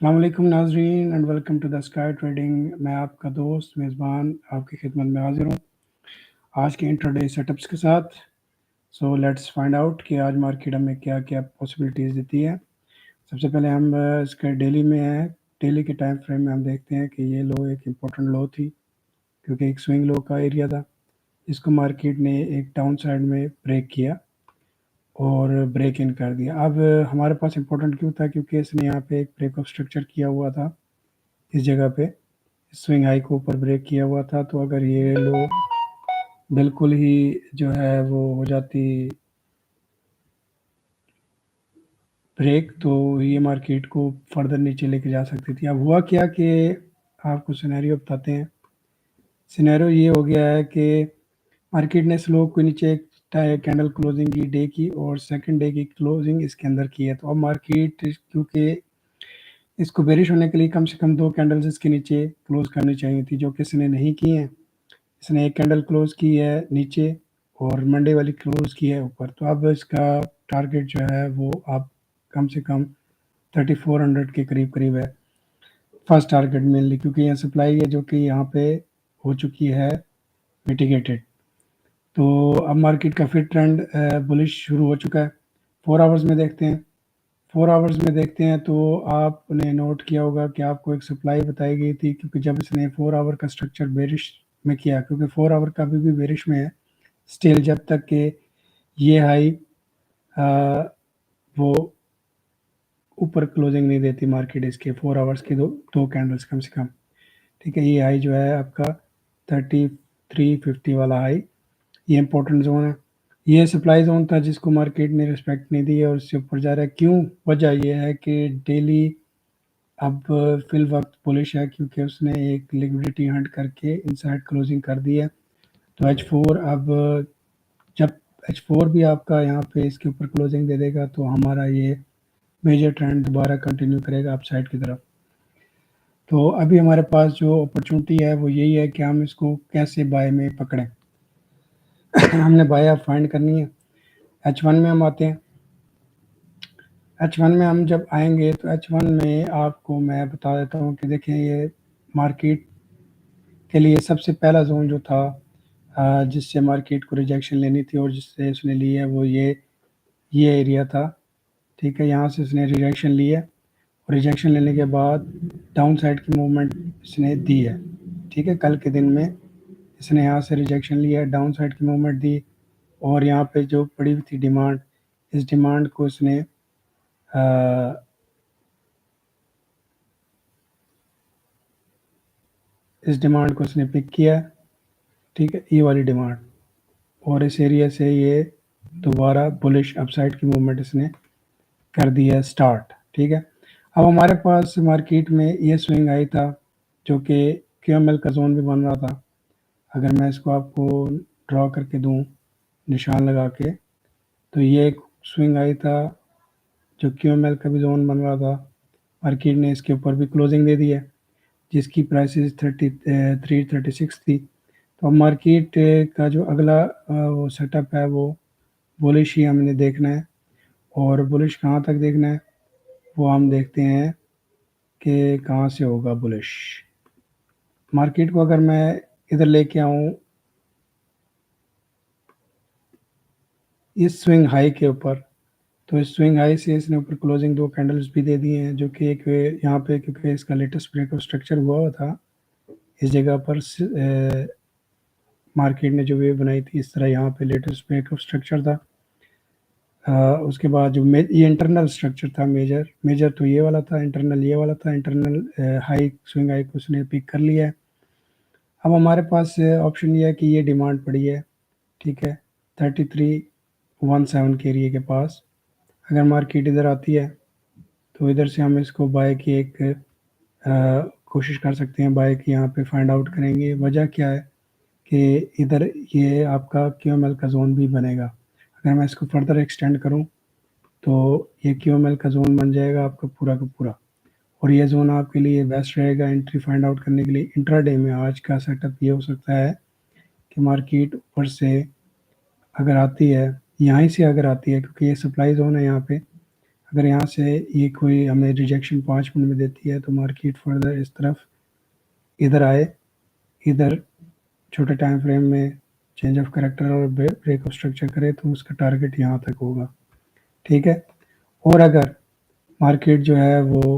अस्सलाम वालेकुम नाज़रीन and welcome to the Sky Trading. मैं आपका दोस्त मेज़बान आपकी खिदमत में हाज़िर हूँ आज के इंट्राडे सेटअप्स के साथ। सो लेट्स फाइंड आउट कि आज मार्केट हमें क्या-क्या पॉसिबिलिटीज़ देती है। सबसे पहले हम इसके डेली में हैं। डेली के टाइम फ्रेम में हम देखते हैं कि ये लो एक इम्पोर्टेंट लो थी, क्योंकि एक स्विंग लो का एरिया था। इसको मार्केट ने एक डाउन साइड में ब्रेक किया और ब्रेक इन कर दिया। अब हमारे पास इम्पोर्टेंट क्यों था? क्योंकि इसने यहाँ पे एक ब्रेक ऑफ स्ट्रक्चर किया हुआ था इस जगह पे, स्विंग हाई को ऊपर ब्रेक किया हुआ था। तो अगर ये लो बिल्कुल ही जो है वो हो जाती ब्रेक, तो ये मार्केट को फर्दर नीचे लेके जा सकती थी। अब हुआ क्या कि आपको सिनेरियो बताते हैं। सिनेरियो ये हो गया है कि मार्केट ने स्लो को नीचे एक कैंडल क्लोजिंग की डे की और सेकंड डे की क्लोजिंग इसके अंदर की है। तो अब मार्केट क्योंकि इसको बेरिश होने के लिए कम से कम 2 कैंडल्स इसके नीचे क्लोज करनी चाहिए थी, जो कि इसने नहीं की हैं। इसने एक कैंडल क्लोज की है नीचे और मंडे वाली क्लोज की है ऊपर। तो अब इसका टारगेट जो है वो अब कम से कम 3400 के करीब करीब है फर्स्ट टारगेट मेनली, क्योंकि यहाँ सप्लाई है जो कि यहाँ पे हो चुकी है मिटिगेटेड। तो अब मार्केट का फिर ट्रेंड बुलिश शुरू हो चुका है। 4 आवर्स में देखते हैं। 4 आवर्स में देखते हैं तो आपने नोट किया होगा कि आपको एक सप्लाई बताई गई थी, क्योंकि जब इसने 4 आवर का स्ट्रक्चर बेरिश में किया, क्योंकि 4 आवर का अभी भी बेरिश में है स्टिल, जब तक कि ये हाई वो ऊपर क्लोजिंग नहीं देती मार्केट इसके 4 आवर्स की दो कैंडल्स कम से कम। ठीक है, ये हाई जो है आपका 3350 वाला हाई, ये इंपॉर्टेंट जोन है। ये सप्लाई जोन था जिसको मार्केट ने रिस्पेक्ट नहीं दी और उससे ऊपर जा रहा है। क्यों? वजह ये है कि डेली अब फिल वक्त बुलिश है, क्योंकि उसने एक लिक्विडिटी हंट करके इनसाइड क्लोजिंग कर दी है। तो H4 अब जब H4 भी आपका यहाँ पे इसके ऊपर क्लोजिंग दे देगा तो हमारा ये मेजर ट्रेंड दोबारा कंटिन्यू करेगा अपसाइड की तरफ। तो अभी हमारे पास जो अपॉर्चुनिटी है वो यही है कि हम इसको कैसे बाय में पकड़ें। हमने बाय अब फाइंड करनी है। H1 में हम आते हैं। H1 में हम जब आएंगे तो H1 में आपको मैं बता देता हूँ कि देखें, ये मार्केट के लिए सबसे पहला जोन जो था जिससे मार्केट को रिजेक्शन लेनी थी और जिससे उसने ली है वो ये एरिया था। ठीक है, यहाँ से इसने रिजेक्शन ली है और रिजेक्शन लेने के बाद डाउन साइड की मूवमेंट इसने दी है। ठीक है, कल के दिन में इसने यहाँ से रिजेक्शन लिया है, डाउन साइड की मूवमेंट दी और यहाँ पे जो पड़ी हुई थी डिमांड, इस डिमांड को इसने पिक किया है। ठीक है, ये वाली डिमांड, और इस एरिया से ये दोबारा बुलिश अपसाइड की मूवमेंट इसने कर दी है स्टार्ट। ठीक है, अब हमारे पास मार्केट में ये स्विंग आई था जो कि QML का जोन भी बन रहा था। अगर मैं इसको आपको ड्रॉ करके दूं निशान लगा के, तो ये एक स्विंग आई था जो QML का भी जोन बन रहा था। मार्केट ने इसके ऊपर भी क्लोजिंग दे दी है जिसकी प्राइसेस 336 थी। तो अब मार्केट का जो अगला वो सेटअप है वो बुलिश ही हमने देखना है, और बुलिश कहाँ तक देखना है वो हम देखते हैं कि कहाँ से होगा बुलिश। मार्केट को अगर मैं इधर लेके आऊँ इस स्विंग हाई के ऊपर, तो इस स्विंग हाई से इसने ऊपर क्लोजिंग 2 कैंडल्स भी दे दिए हैं, जो कि एक यहाँ पे क्योंकि इसका लेटेस्ट ब्रेक ऑफ स्ट्रक्चर हुआ था इस जगह पर मार्केट ने जो वेव बनाई थी इस तरह यहाँ पे लेटेस्ट ब्रेक ऑफ स्ट्रक्चर था। उसके बाद जो ये इंटरनल स्ट्रक्चर था, मेजर तो ये वाला था, इंटरनल ये वाला था। इंटरनल हाई स्विंग हाई को उसने पिक कर लिया है। अब हमारे पास ऑप्शन ये है कि ये डिमांड पड़ी है, ठीक है, 3317 के एरिया के पास। अगर मार्केट इधर आती है तो इधर से हम इसको बाय की एक कोशिश कर सकते हैं, बाय की यहाँ पे फाइंड आउट करेंगे। वजह क्या है कि इधर ये आपका QML का जोन भी बनेगा। अगर मैं इसको फर्दर एक्सटेंड करूँ तो ये QML का जोन बन जाएगा आपका पूरा का पूरा, और ये जोन आपके लिए बेस्ट रहेगा एंट्री फाइंड आउट करने के लिए। इंट्राडे में आज का सेटअप ये हो सकता है कि मार्केट ऊपर से अगर आती है, यहाँ से अगर आती है, क्योंकि ये सप्लाई जोन है यहाँ पे, अगर यहाँ से ये कोई हमें रिजेक्शन 5 मिनट में देती है तो मार्केट फर्दर इस तरफ इधर आए, इधर छोटे टाइम फ्रेम में चेंज ऑफ कैरेक्टर और ब्रेक ऑफ स्ट्रक्चर करे तो उसका टारगेट यहाँ तक होगा, ठीक है। और अगर मार्केट जो है वो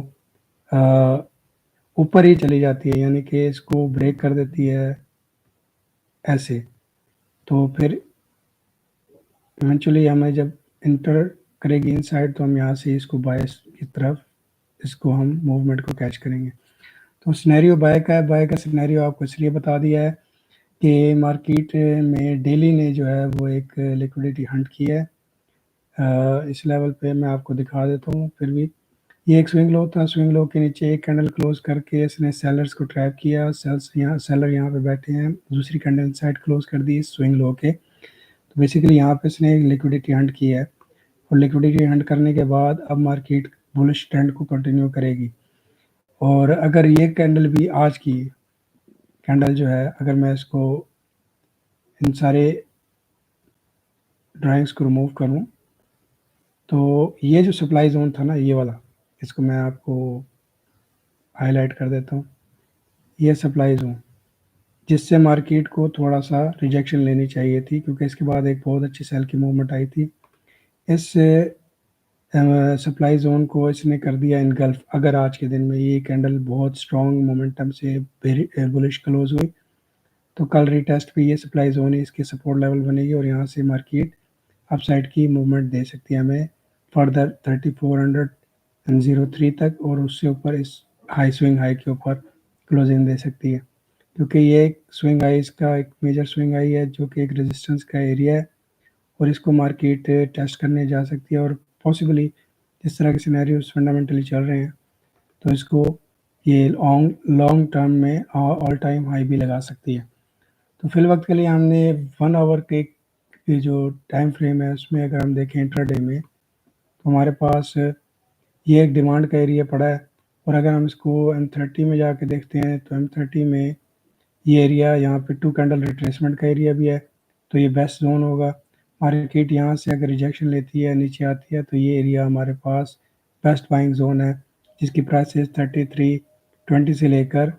ऊपर ही चली जाती है, यानी कि इसको ब्रेक कर देती है ऐसे, तो फिर इवेंचुअली हमें जब इंटर करेगी इनसाइड तो हम यहाँ से इसको बायस की तरफ इसको हम मूवमेंट को कैच करेंगे। तो सिनेरियो बाय का है, बाय का सिनेरियो आपको इसलिए बता दिया है कि मार्केट में डेली ने जो है वो एक लिक्विडिटी हंट की है। इस लेवल पे मैं आपको दिखा देता हूँ। फिर भी ये एक स्विंग लो था, स्विंग लो के नीचे एक कैंडल क्लोज करके इसने सेलर्स को ट्रैप किया, सेलर यहाँ पे बैठे हैं, दूसरी कैंडल साइड क्लोज कर दी स्विंग लो के। तो बेसिकली यहाँ पे इसने लिक्विडिटी हंट की है और लिक्विडिटी हंट करने के बाद अब मार्केट बुलिश ट्रेंड को कंटिन्यू करेगी। और अगर ये कैंडल भी आज की कैंडल जो है, अगर मैं इसको इन सारे ड्राइंग्स को रिमूव करूं तो ये जो सप्लाई जोन था ना, ये वाला, इसको मैं आपको हाईलाइट कर देता हूँ। ये सप्लाई जोन जिससे मार्केट को थोड़ा सा रिजेक्शन लेनी चाहिए थी, क्योंकि इसके बाद एक बहुत अच्छी सेल की मूवमेंट आई थी। इस सप्लाई जोन को इसने कर दिया इनगल्फ। अगर आज के दिन में ये कैंडल बहुत स्ट्रॉन्ग मोमेंटम से बुलिश क्लोज हुई तो कल रीटेस्ट पे ये सप्लाई जोन है, इसकी सपोर्ट लेवल बनेगी और यहाँ से मार्केट अपसाइड की मूवमेंट दे सकती है हमें फर्दर 3403 तक, और उससे ऊपर इस हाई स्विंग हाई के ऊपर क्लोजिंग दे सकती है, क्योंकि ये एक स्विंग हाई इसका एक मेजर स्विंग हाई है जो कि एक रेजिस्टेंस का एरिया है और इसको मार्केट टेस्ट करने जा सकती है। और पॉसिबली जिस तरह के सिनेरियोस फंडामेंटली चल रहे हैं तो इसको ये लॉन्ग टर्म में ऑल टाइम हाई भी लगा सकती है। तो फिल वक्त के लिए हमने 1 आवर के जो टाइम फ्रेम है उसमें अगर हम देखें इंट्राडे में तो हमारे पास ये एक डिमांड का एरिया पड़ा है। और अगर हम इसको M30 में जाके देखते हैं तो M30 में ये एरिया यहाँ पे 2 कैंडल रिट्रेसमेंट का एरिया भी है, तो ये बेस्ट जोन होगा। मार्केट यहाँ से अगर रिजेक्शन लेती है, नीचे आती है, तो ये एरिया हमारे पास बेस्ट बाइंग जोन है, जिसकी प्राइसेस 3320 से लेकर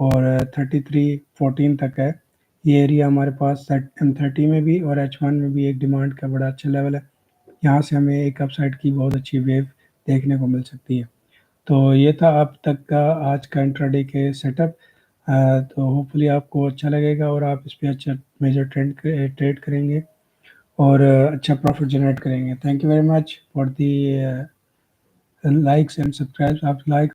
और 3314 तक है। ये एरिया हमारे पास M30 में भी और H1 में भी एक डिमांड का बड़ा अच्छा लेवल है। यहाँ से हमें एक अपसाइड की बहुत अच्छी वेव देखने को मिल सकती है। तो ये था अब तक का आज का इंट्राडे के सेटअप। तो होपफुली आपको अच्छा लगेगा और आप इस पे अच्छा मेजर ट्रेड करेंगे और अच्छा प्रॉफिट जनरेट करेंगे। Thank you very much for the likes and subscribe. आप लाइक